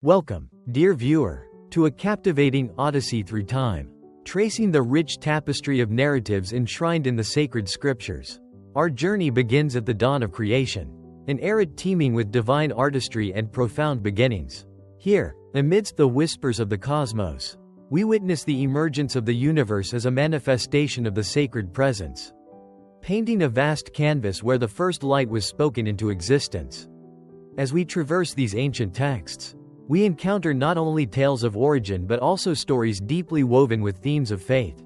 Welcome, dear viewer, to a captivating odyssey through time, tracing the rich tapestry of narratives enshrined in the sacred scriptures. Our journey begins at the dawn of creation, an era teeming with divine artistry and profound beginnings. Here, amidst the whispers of the cosmos, we witness the emergence of the universe as a manifestation of the sacred presence, painting a vast canvas where the first light was spoken into existence. As we traverse these ancient texts, we encounter not only tales of origin but also stories deeply woven with themes of faith,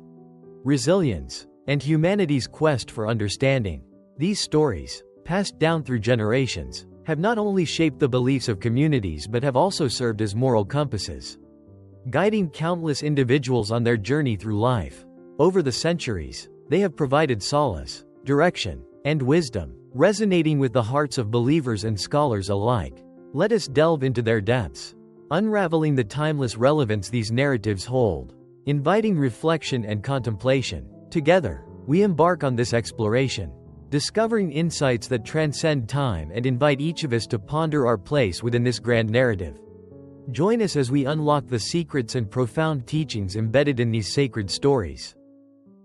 resilience, and humanity's quest for understanding. These stories, passed down through generations, have not only shaped the beliefs of communities but have also served as moral compasses, guiding countless individuals on their journey through life. Over the centuries, they have provided solace, direction, and wisdom, resonating with the hearts of believers and scholars alike. Let us delve into their depths, unraveling the timeless relevance these narratives hold, inviting reflection and contemplation. Together, we embark on this exploration, discovering insights that transcend time and invite each of us to ponder our place within this grand narrative. Join us as we unlock the secrets and profound teachings embedded in these sacred stories.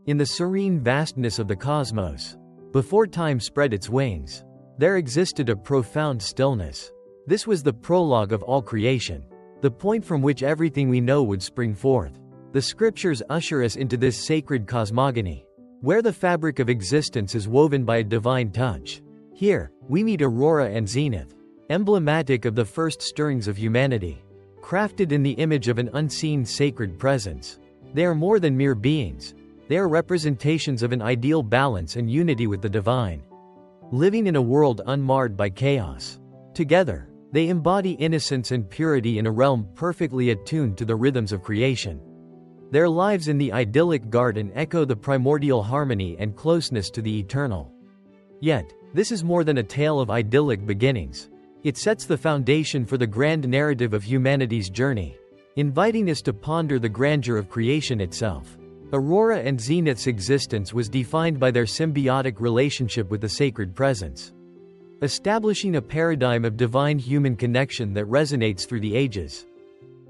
In the serene vastness of the cosmos, before time spread its wings, there existed a profound stillness. This was the prologue of all creation, the point from which everything we know would spring forth. The scriptures usher us into this sacred cosmogony, where the fabric of existence is woven by a divine touch. Here, we meet Aurora and Zenith, emblematic of the first stirrings of humanity. Crafted in the image of an unseen sacred presence, they are more than mere beings. They are representations of an ideal balance and unity with the divine, living in a world unmarred by chaos. Together, they embody innocence and purity in a realm perfectly attuned to the rhythms of creation. Their lives in the idyllic garden echo the primordial harmony and closeness to the eternal. Yet, this is more than a tale of idyllic beginnings. It sets the foundation for the grand narrative of humanity's journey, inviting us to ponder the grandeur of creation itself. Aurora and Zenith's existence was defined by their symbiotic relationship with the sacred presence, establishing a paradigm of divine-human connection that resonates through the ages.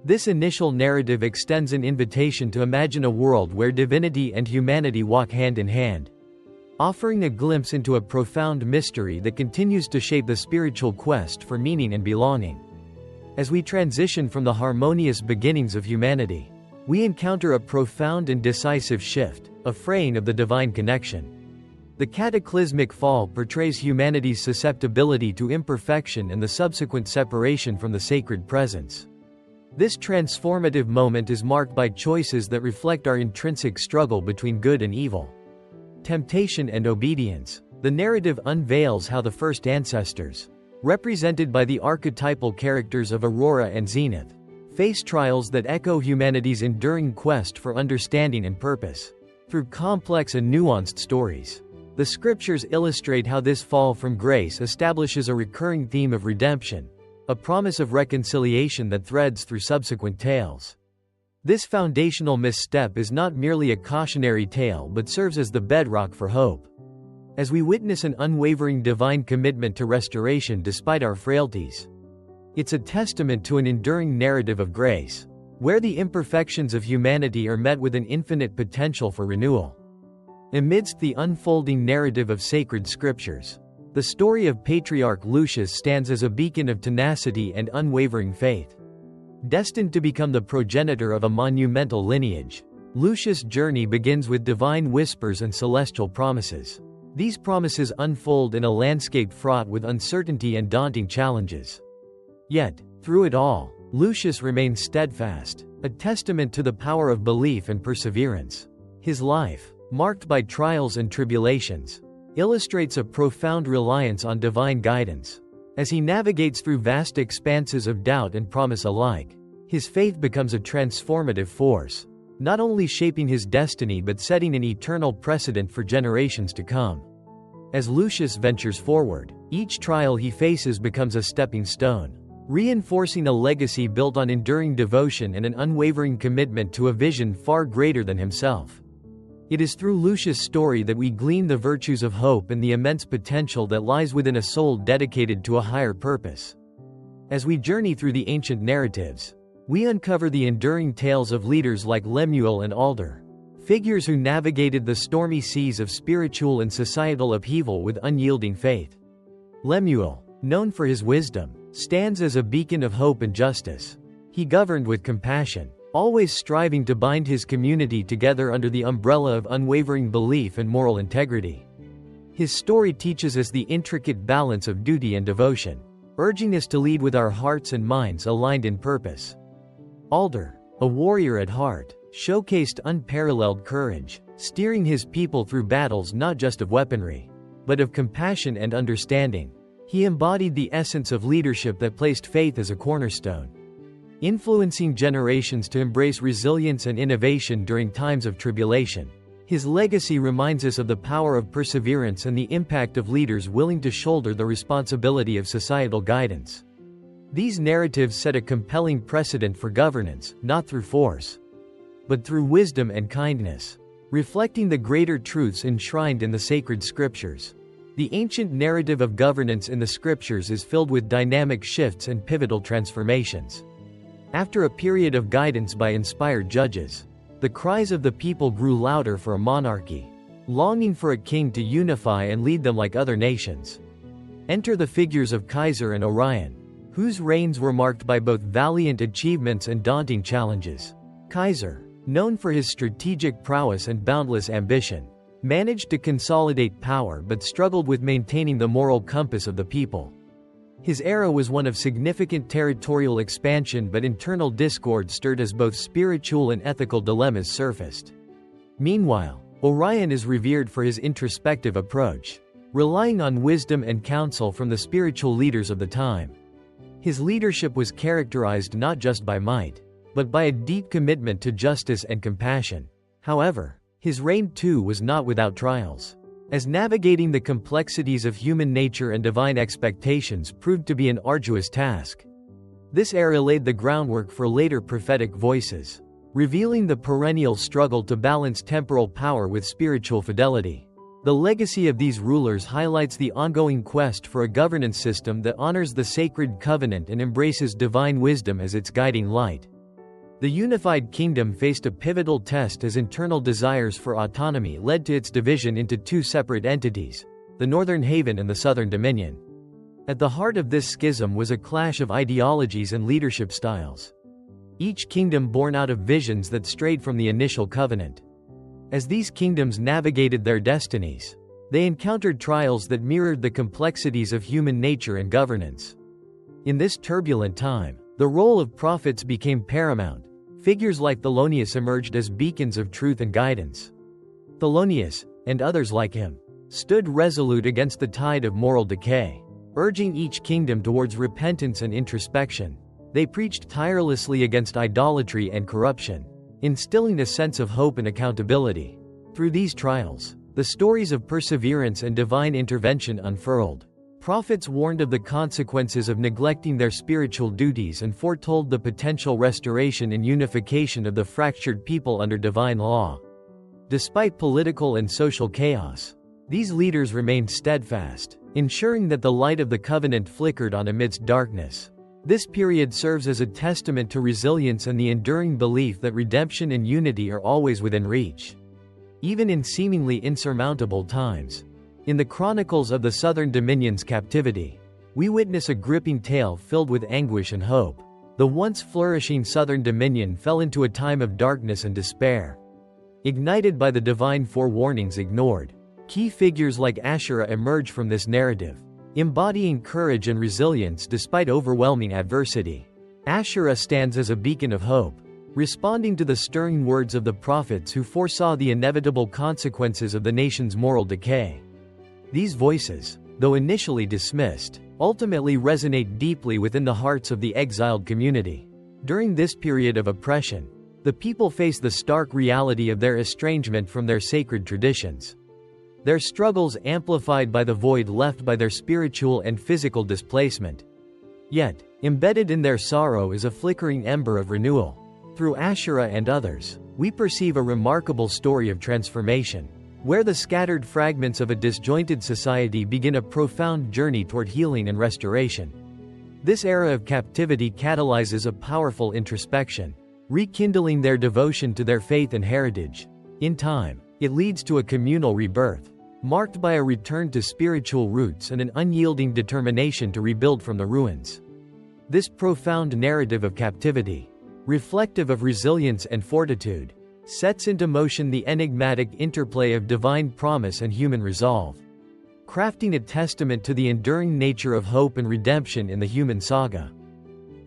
This initial narrative extends an invitation to imagine a world where divinity and humanity walk hand in hand, offering a glimpse into a profound mystery that continues to shape the spiritual quest for meaning and belonging. As we transition from the harmonious beginnings of humanity, we encounter a profound and decisive shift, a fraying of the divine connection. The cataclysmic fall portrays humanity's susceptibility to imperfection and the subsequent separation from the sacred presence. This transformative moment is marked by choices that reflect our intrinsic struggle between good and evil, temptation and obedience. The narrative unveils how the first ancestors, represented by the archetypal characters of Aurora and Zenith, face trials that echo humanity's enduring quest for understanding and purpose. Through complex and nuanced stories, the scriptures illustrate how this fall from grace establishes a recurring theme of redemption, a promise of reconciliation that threads through subsequent tales. This foundational misstep is not merely a cautionary tale but serves as the bedrock for hope. As we witness an unwavering divine commitment to restoration despite our frailties, it's a testament to an enduring narrative of grace, where the imperfections of humanity are met with an infinite potential for renewal. Amidst the unfolding narrative of sacred scriptures, the story of Patriarch Lucius stands as a beacon of tenacity and unwavering faith. Destined to become the progenitor of a monumental lineage, Lucius' journey begins with divine whispers and celestial promises. These promises unfold in a landscape fraught with uncertainty and daunting challenges. Yet, through it all, Lucius remains steadfast, a testament to the power of belief and perseverance. His life, marked by trials and tribulations, illustrates a profound reliance on divine guidance. As he navigates through vast expanses of doubt and promise alike, his faith becomes a transformative force, not only shaping his destiny but setting an eternal precedent for generations to come. As Lucius ventures forward, each trial he faces becomes a stepping stone, reinforcing a legacy built on enduring devotion and an unwavering commitment to a vision far greater than himself. It is through Lucius' story that we glean the virtues of hope and the immense potential that lies within a soul dedicated to a higher purpose. As we journey through the ancient narratives, we uncover the enduring tales of leaders like Lemuel and Alder, figures who navigated the stormy seas of spiritual and societal upheaval with unyielding faith. Lemuel, known for his wisdom, stands as a beacon of hope and justice. He governed with compassion, always striving to bind his community together under the umbrella of unwavering belief and moral integrity. His story teaches us the intricate balance of duty and devotion, urging us to lead with our hearts and minds aligned in purpose. Alder, a warrior at heart, showcased unparalleled courage, steering his people through battles not just of weaponry, but of compassion and understanding. He embodied the essence of leadership that placed faith as a cornerstone, influencing generations to embrace resilience and innovation during times of tribulation. His legacy reminds us of the power of perseverance and the impact of leaders willing to shoulder the responsibility of societal guidance. These narratives set a compelling precedent for governance, not through force, but through wisdom and kindness, reflecting the greater truths enshrined in the sacred scriptures. The ancient narrative of governance in the scriptures is filled with dynamic shifts and pivotal transformations. After a period of guidance by inspired judges, the cries of the people grew louder for a monarchy, longing for a king to unify and lead them like other nations. Enter the figures of Kaiser and Orion, whose reigns were marked by both valiant achievements and daunting challenges. Kaiser, known for his strategic prowess and boundless ambition, managed to consolidate power but struggled with maintaining the moral compass of the people. His era was one of significant territorial expansion, but internal discord stirred as both spiritual and ethical dilemmas surfaced. Meanwhile, Orion is revered for his introspective approach, relying on wisdom and counsel from the spiritual leaders of the time. His leadership was characterized not just by might, but by a deep commitment to justice and compassion. However, his reign too was not without trials, as navigating the complexities of human nature and divine expectations proved to be an arduous task. This era laid the groundwork for later prophetic voices, revealing the perennial struggle to balance temporal power with spiritual fidelity. The legacy of these rulers highlights the ongoing quest for a governance system that honors the sacred covenant and embraces divine wisdom as its guiding light. The unified kingdom faced a pivotal test as internal desires for autonomy led to its division into two separate entities, the Northern Haven and the Southern Dominion. At the heart of this schism was a clash of ideologies and leadership styles, each kingdom born out of visions that strayed from the initial covenant. As these kingdoms navigated their destinies, they encountered trials that mirrored the complexities of human nature and governance. In this turbulent time, the role of prophets became paramount. Figures like Thelonious emerged as beacons of truth and guidance. Thelonious, and others like him, stood resolute against the tide of moral decay, urging each kingdom towards repentance and introspection. They preached tirelessly against idolatry and corruption, instilling a sense of hope and accountability. Through these trials, the stories of perseverance and divine intervention unfurled. Prophets warned of the consequences of neglecting their spiritual duties and foretold the potential restoration and unification of the fractured people under divine law. Despite political and social chaos, these leaders remained steadfast, ensuring that the light of the covenant flickered on amidst darkness. This period serves as a testament to resilience and the enduring belief that redemption and unity are always within reach, even in seemingly insurmountable times. In the chronicles of the Southern Dominion's captivity, we witness a gripping tale filled with anguish and hope. The once flourishing Southern Dominion fell into a time of darkness and despair, ignited by the divine forewarnings ignored. Key figures like Asherah emerge from this narrative, embodying courage and resilience despite overwhelming adversity. Asherah stands as a beacon of hope, responding to the stirring words of the prophets who foresaw the inevitable consequences of the nation's moral decay. These voices, though initially dismissed, ultimately resonate deeply within the hearts of the exiled community. During this period of oppression, the people face the stark reality of their estrangement from their sacred traditions. Their struggles amplified by the void left by their spiritual and physical displacement. Yet, embedded in their sorrow is a flickering ember of renewal. Through Asherah and others, we perceive a remarkable story of transformation, where the scattered fragments of a disjointed society begin a profound journey toward healing and restoration. This era of captivity catalyzes a powerful introspection, rekindling their devotion to their faith and heritage. In time, it leads to a communal rebirth, marked by a return to spiritual roots and an unyielding determination to rebuild from the ruins. This profound narrative of captivity, reflective of resilience and fortitude, sets into motion the enigmatic interplay of divine promise and human resolve, crafting a testament to the enduring nature of hope and redemption in the human saga.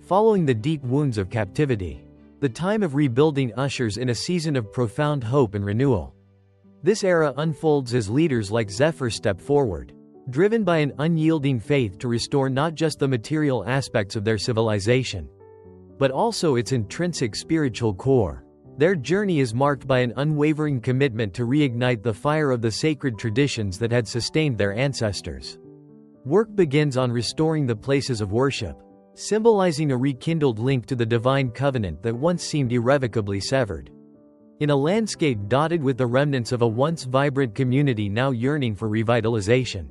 Following the deep wounds of captivity, the time of rebuilding ushers in a season of profound hope and renewal. This era unfolds as leaders like Zephyr step forward, driven by an unyielding faith to restore not just the material aspects of their civilization, but also its intrinsic spiritual core. Their journey is marked by an unwavering commitment to reignite the fire of the sacred traditions that had sustained their ancestors. Work begins on restoring the places of worship, symbolizing a rekindled link to the divine covenant that once seemed irrevocably severed. In a landscape dotted with the remnants of a once vibrant community now yearning for revitalization,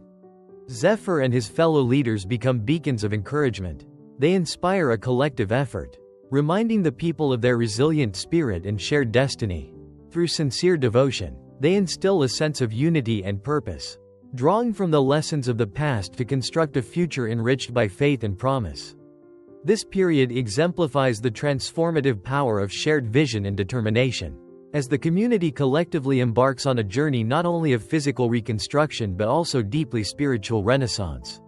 Zephyr and his fellow leaders become beacons of encouragement. They inspire a collective effort, reminding the people of their resilient spirit and shared destiny. Through sincere devotion, they instill a sense of unity and purpose, drawing from the lessons of the past to construct a future enriched by faith and promise. This period exemplifies the transformative power of shared vision and determination, as the community collectively embarks on a journey not only of physical reconstruction but also deeply spiritual renaissance.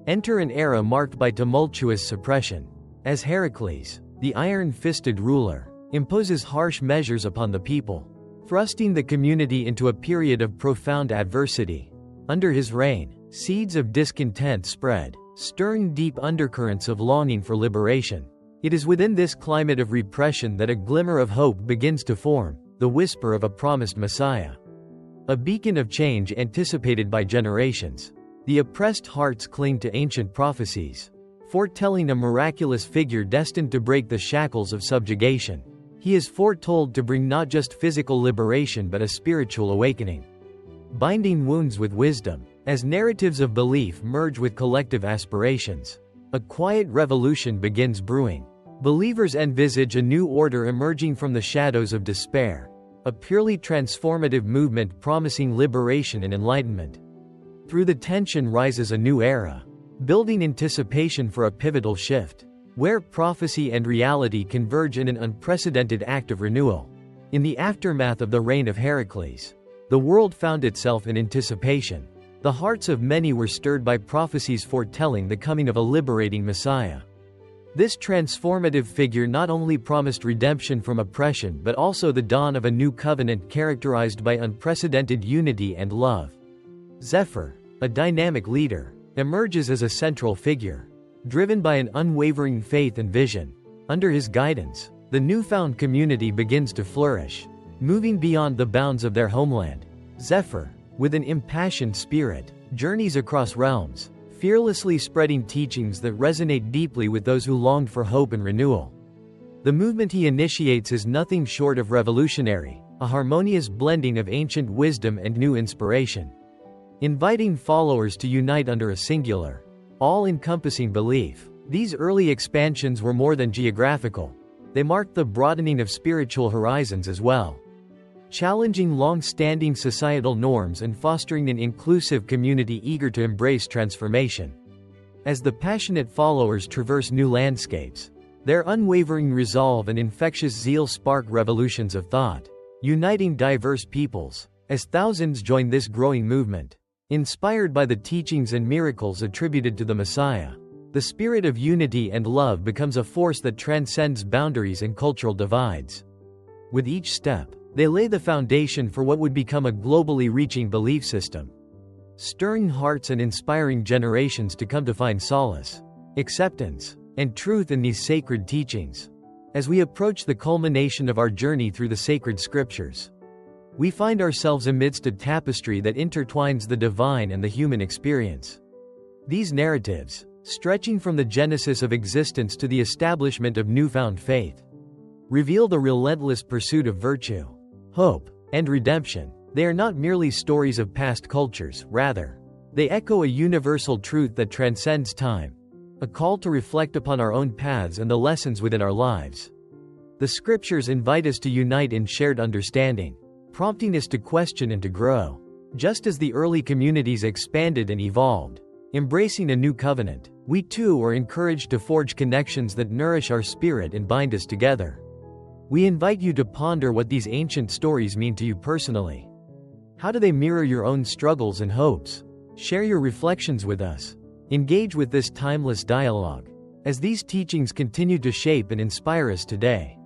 Enter an era marked by tumultuous suppression, as Heracles, the iron-fisted ruler, imposes harsh measures upon the people, thrusting the community into a period of profound adversity. Under his reign, seeds of discontent spread, stirring deep undercurrents of longing for liberation. It is within this climate of repression that a glimmer of hope begins to form, the whisper of a promised Messiah. A beacon of change anticipated by generations. The oppressed hearts cling to ancient prophecies, foretelling a miraculous figure destined to break the shackles of subjugation. He is foretold to bring not just physical liberation but a spiritual awakening, binding wounds with wisdom. As narratives of belief merge with collective aspirations, a quiet revolution begins brewing. Believers envisage a new order emerging from the shadows of despair, a purely transformative movement promising liberation and enlightenment. Through the tension rises a new era, building anticipation for a pivotal shift, where prophecy and reality converge in an unprecedented act of renewal. In the aftermath of the reign of Heracles, the world found itself in anticipation. The hearts of many were stirred by prophecies foretelling the coming of a liberating Messiah. This transformative figure not only promised redemption from oppression but also the dawn of a new covenant characterized by unprecedented unity and love. Zephyr, a dynamic leader, emerges as a central figure, driven by an unwavering faith and vision. Under his guidance, the newfound community begins to flourish, moving beyond the bounds of their homeland. Zephyr, with an impassioned spirit, journeys across realms, fearlessly spreading teachings that resonate deeply with those who longed for hope and renewal. The movement he initiates is nothing short of revolutionary, a harmonious blending of ancient wisdom and new inspiration, inviting followers to unite under a singular, all-encompassing belief. These early expansions were more than geographical. They marked the broadening of spiritual horizons as well, challenging long-standing societal norms and fostering an inclusive community eager to embrace transformation. As the passionate followers traverse new landscapes, their unwavering resolve and infectious zeal spark revolutions of thought, uniting diverse peoples. As thousands join this growing movement, inspired by the teachings and miracles attributed to the Messiah, the spirit of unity and love becomes a force that transcends boundaries and cultural divides. With each step, they lay the foundation for what would become a globally reaching belief system, stirring hearts and inspiring generations to come to find solace, acceptance, and truth in these sacred teachings. As we approach the culmination of our journey through the sacred scriptures, we find ourselves amidst a tapestry that intertwines the divine and the human experience. These narratives, stretching from the genesis of existence to the establishment of newfound faith, reveal the relentless pursuit of virtue, hope, and redemption. They are not merely stories of past cultures, rather, they echo a universal truth that transcends time, a call to reflect upon our own paths and the lessons within our lives. The scriptures invite us to unite in shared understanding, prompting us to question and to grow. Just as the early communities expanded and evolved, embracing a new covenant, we too are encouraged to forge connections that nourish our spirit and bind us together. We invite you to ponder what these ancient stories mean to you personally. How do they mirror your own struggles and hopes? Share your reflections with us. Engage with this timeless dialogue, as these teachings continue to shape and inspire us today.